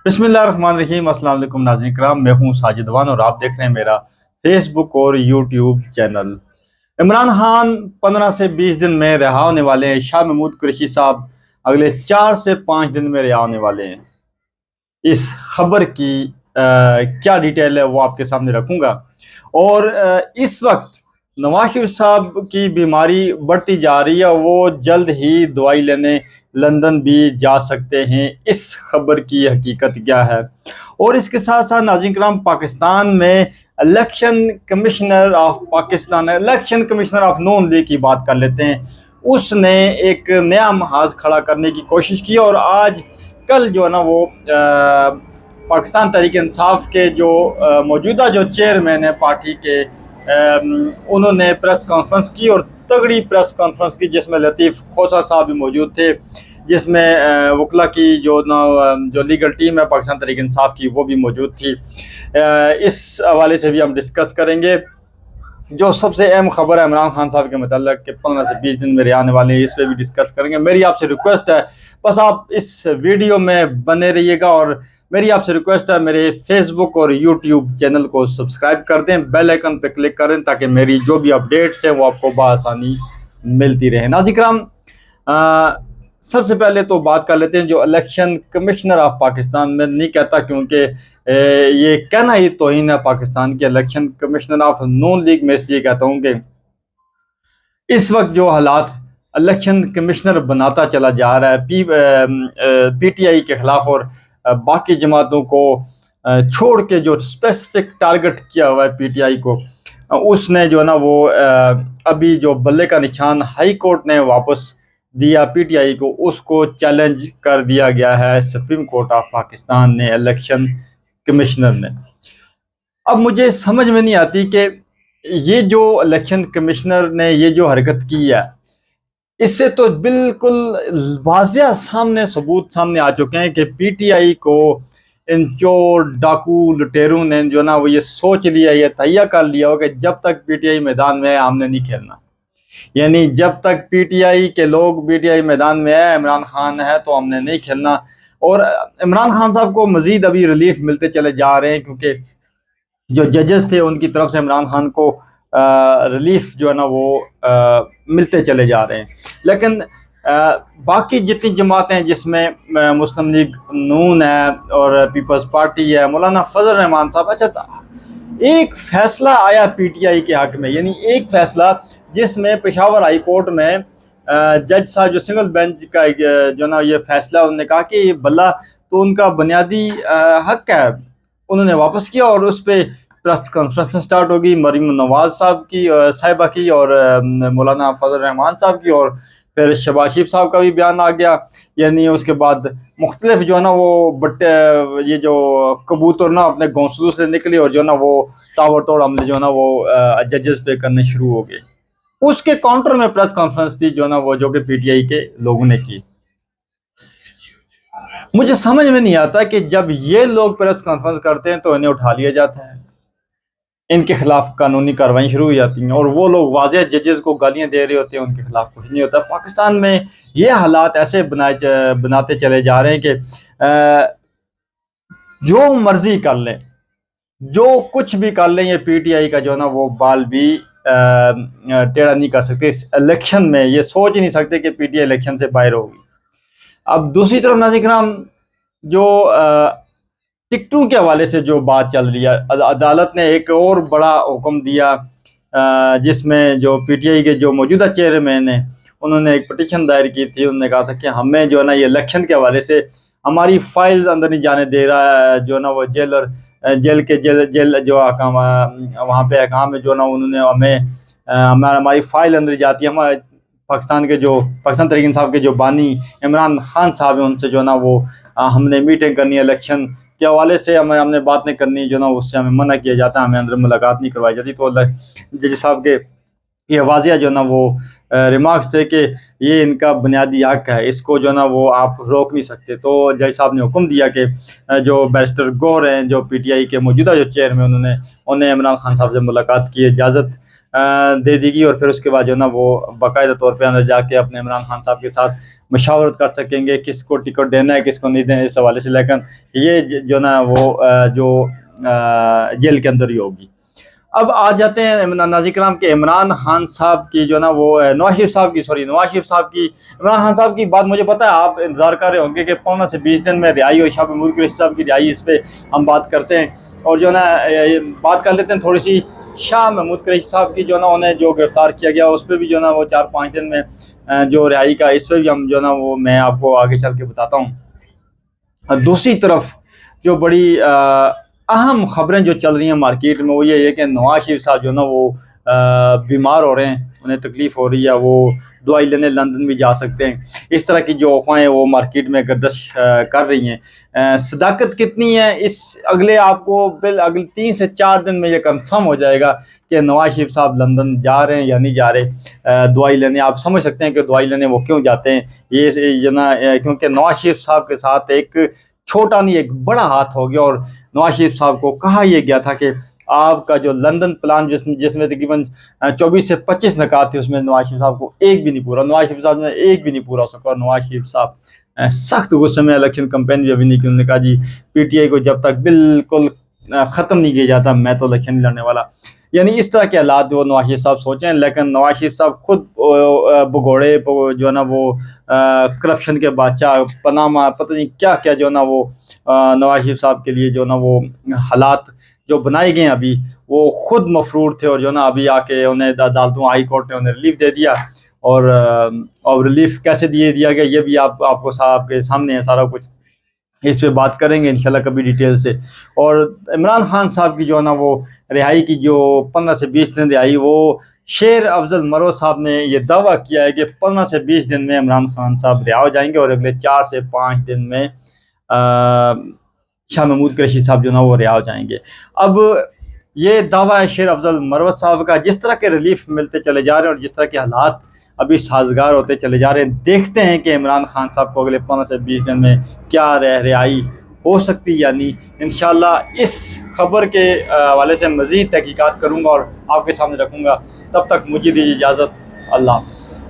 बिस्मिल्लाहिर्रहमानिर्रहीम। अस्सलाम वालेकुम नाज़रीन कराम, मैं हूँ साजिद वान और आप देख रहे हैं मेरा फेसबुक और यूट्यूब चैनल। इमरान खान 15 से 20 दिन में रिहा होने वाले हैं। शाह महमूद कुरैशी साहब अगले 4 से 5 दिन में रिहा होने वाले हैं। इस खबर की क्या डिटेल है वो आपके सामने रखूंगा। और इस वक्त नवाज शरीफ साहब की बीमारी बढ़ती जा रही है, वो जल्द ही दवाई लेने लंदन भी जा सकते हैं। इस खबर की हकीकत क्या है, और इसके साथ साथ नाज़रीन कराम, पाकिस्तान में election commissioner of Noon league की बात कर लेते हैं। उसने एक नया महाज खड़ा करने की कोशिश की और आज कल जो है ना वो पाकिस्तान तहरीक इंसाफ के जो मौजूदा जो चेयरमैन है पार्टी के, उन्होंने प्रेस कॉन्फ्रेंस की और तगड़ी प्रेस कॉन्फ्रेंस की, जिसमें लतीफ़ खोसा साहब भी मौजूद थे, जिसमें वकला की जो लीगल टीम है पाकिस्तान तहरीक इंसाफ की वो भी मौजूद थी। इस हवाले से भी हम डिस्कस करेंगे। जो सबसे अहम खबर है इमरान खान साहब के मतलब कि 15 से 20 दिन में रिहा आने वाले हैं, इस पर भी डिस्कस करेंगे। मेरी आपसे रिक्वेस्ट है, बस आप इस वीडियो में बने रहिएगा, और मेरी आपसे रिक्वेस्ट है मेरे फेसबुक और यूट्यूब चैनल को सब्सक्राइब कर दें, बेल आइकन पर क्लिक करें, ताकि मेरी जो भी अपडेट्स हैं वो आपको बआसानी मिलती रहे। नाज़रीन कराम, सबसे पहले तो बात कर लेते हैं जो इलेक्शन कमिश्नर ऑफ पाकिस्तान, में नहीं कहता क्योंकि ये कहना ही तौहीन है पाकिस्तान के। Election commissioner of Noon league में इसलिए कहता हूँ कि इस वक्त जो हालात इलेक्शन कमिश्नर बनाता चला जा रहा है पीटीआई के खिलाफ, और बाकी जमातों को छोड़ के जो स्पेसिफिक टारगेट किया हुआ है पीटीआई को, उसने जो है ना वो अभी जो बल्ले का निशान हाई कोर्ट ने वापस दिया पीटीआई को, उसको चैलेंज कर दिया गया है सुप्रीम कोर्ट ऑफ पाकिस्तान ने, इलेक्शन कमिश्नर ने। अब मुझे समझ में नहीं आती कि ये जो इलेक्शन कमिश्नर ने ये जो हरकत की है, इससे तो बिल्कुल वाज़ेह सामने सबूत सामने आ चुके हैं कि पीटीआई को इन चोर डाकू लुटेरों ने जो ना वो ये सोच लिया, ये तैयार कर लिया हो कि जब तक पीटीआई मैदान में है हमने नहीं खेलना। यानी जब तक पीटीआई के लोग पीटीआई मैदान में है, इमरान खान है, तो हमने नहीं खेलना। और इमरान खान साहब को मजीद अभी रिलीफ मिलते चले जा रहे हैं, क्योंकि जो जजेस थे उनकी तरफ से इमरान खान को रिलीफ जो है ना वो मिलते चले जा रहे हैं। लेकिन बाकी जितनी जमातें हैं, जिसमें मुस्लिम लीग नून है और पीपल्स पार्टी है, मौलाना फजल रहमान साहब, अच्छा एक फैसला आया पीटीआई के हक में, यानी एक फैसला जिसमें पेशावर हाई कोर्ट में जज साहब जो सिंगल बेंच का जो ना ये फैसला, उन्होंने कहा कि ये बल्ला तो उनका बुनियादी हक है, उन्होंने वापस किया। और उस पर प्रेस कॉन्फ्रेंस स्टार्ट होगी मरीम नवाज साहब की साहिबा की, और मौलाना फजल रहमान साहब की, और फिर शहबाज शरीफ साहब का भी बयान आ गया। यानी उसके बाद मुख्तलिफ जो है ना वो ये जो कबूतर ना अपने घोंसलों से निकले, और जो है ना वो ताबड़तोड़ हमले जो है ना वो जजेस पे करने शुरू हो गए। उसके काउंटर में प्रेस कॉन्फ्रेंस थी जो ना वो जो कि पीटीआई के लोगों ने की। मुझे समझ में नहीं आता कि जब ये लोग प्रेस कॉन्फ्रेंस करते हैं तो इन्हें उठा लिया जाता है, इनके खिलाफ कानूनी कार्रवाई शुरू हो जाती है, और वो लोग वाज़ेह जजेस को गालियां दे रहे होते हैं, उनके खिलाफ कुछ नहीं होता। पाकिस्तान में ये हालात ऐसे बनाते चले जा रहे हैं कि जो मर्जी कर लें, जो कुछ भी कर लें, ये पीटीआई का जो है ना वो बाल भी टेढ़ा नहीं कर सकते। इस इलेक्शन में ये सोच ही नहीं सकते कि पीटीआई इलेक्शन से बाहर होगी। अब दूसरी तरफ नाज़रीन कराम, जो टिकटों के हवाले से जो बात चल रही है, अदालत ने एक और बड़ा हुक्म दिया, जिसमें जो पीटीआई के जो मौजूदा चेयरमैन हैं उन्होंने एक पटिशन दायर की थी। उन्होंने कहा था कि हमें जो है ना ये इलेक्शन के हवाले से हमारी फाइल्स अंदर नहीं जाने दे रहा है, जो है ना वो जेल जो अहकाम वहाँ पे अहकाम है जो ना उन्होंने हमारी फाइल अंदर जाती है। हमारे पाकिस्तान तहरीक इंसाफ के जो बानी इमरान खान साहब हैं, उनसे जो ना वो हमने मीटिंग करनी है इलेक्शन के हवाले से, हमने बात नहीं करनी, जो ना उससे हमें मना किया जाता है, हमें अंदर मुलाकात नहीं करवाई जाती। तो जज साहब के ये वाज़ेह जो ना वो रिमार्क्स थे कि ये इनका बुनियादी हक है, इसको जो ना वो आप रोक नहीं सकते। तो जज साहब ने हुक्म दिया कि जो बैरिस्टर गौहर हैं, जो पीटीआई के मौजूदा जो चेयरमैन, उन्हें इमरान खान साहब से मुलाकात की इजाज़त दे देगी और फिर उसके बाद जो ना वो बाकायदा तौर पे अंदर जाके अपने इमरान खान साहब के साथ मशावरत कर सकेंगे किसको टिकट देना है किसको नहीं देना है, इस हवाले से। लेकिन ये जो ना वो जेल के अंदर ही होगी। अब आ जाते हैं नाज़रीन कराम के इमरान खान साहब की जो ना वो नवाज शरीफ साहब की इमरान खान साहब की बात मुझे पता है आप इंतज़ार कर रहे होंगे कि 15 से 20 दिन में रिहाई और शाह महमूद कुरैशी साहब की रिहाई, इस पर हम बात करते हैं। और जो ना बात कर लेते हैं थोड़ी सी शाह महमूद कुरैशी साहब की, जो ना उन्हें जो गिरफ़्तार किया गया उस पर भी जो ना वो 4-5 दिन में जो रिहाई का, इस पर भी हम जो ना वो मैं आपको आगे चल के बताता हूँ। दूसरी तरफ जो बड़ी अहम खबरें जो चल रही हैं मार्केट में वो ये है कि नवाज शरीफ साहब जो ना वो बीमार हो रहे हैं, उन्हें तकलीफ़ हो रही है, वो दवाई लेने लंदन भी जा सकते हैं। इस तरह की जो अफवाहें वो मार्केट में गर्दिश कर रही हैं। सदाकत कितनी है इस आपको अगले 3 से 4 दिन में ये कंफर्म हो जाएगा कि नवाज शरीफ साहब लंदन जा रहे हैं या नहीं जा रहे दवाई लेने। आप समझ सकते हैं कि दवाई लेने वो क्यों जाते हैं, ये ना क्योंकि नवाज शरीफ साहब के साथ एक छोटा नहीं एक बड़ा हाथ हो गया। और नवाज शरीफ साहब को कहा यह गया था कि आपका जो लंदन प्लान जिसमें तकरीबन 24 से 25 निकात थे, उसमें नवाज शरीफ साहब को एक भी नहीं पूरा, नवाज शरीफ साहब ने एक भी नहीं पूरा हो सका। और नवाज शरीफ साहब सख्त गुस्से में, इलेक्शन कैंपेन भी अभी नहीं की, उन्होंने कहा जी PTI को जब तक बिल्कुल ख़त्म नहीं किया जाता मैं तो इलेक्शन नहीं लड़ने वाला। यानी इस तरह के हालात वो नवाज शरीफ साहब सोचें। लेकिन नवाज शरीफ साहब खुद भगोड़े जो है ना वो करप्शन के बादशाह पनामा पता नहीं क्या क्या जो ना वो नवाज शरीफ साहब के लिए जो ना वो हालात जो बनाए गए हैं अभी, वो खुद मफरूर थे। और जो ना अभी आके उन्हें अदालतों हाई कोर्ट ने उन्हें रिलीफ दे दिया। और रिलीफ कैसे दिया गया ये भी आपको साहब के सामने है सारा कुछ, इस पे बात करेंगे इंशाल्लाह कभी डिटेल से। और इमरान खान साहब की जो है ना वो रिहाई की जो 15 से 20 दिन रिहाई, वो शेर अफजल मरो साहब ने ये दावा किया है कि 15 से 20 दिन में इमरान खान साहब रिहा हो जाएंगे और अगले 4 से 5 दिन में शाह महमूद कुरैशी साहब जो ना वो रिहा हो जाएंगे। अब ये दावा है शेर अफजल मरवत साहब का। जिस तरह के रिलीफ मिलते चले जा रहे हैं और जिस तरह के हालात अभी साजगार होते चले जा रहे हैं, देखते हैं कि इमरान खान साहब को अगले 15 से 20 दिन में क्या रिहाई हो सकती है या नहीं। इंशाल्लाह इस खबर के हवाले से मज़ीद तहकीकात करूँगा और आपके सामने रखूँगा। तब तक मुझे दीजिए इजाज़त। अल्लाह हाफ़िज़।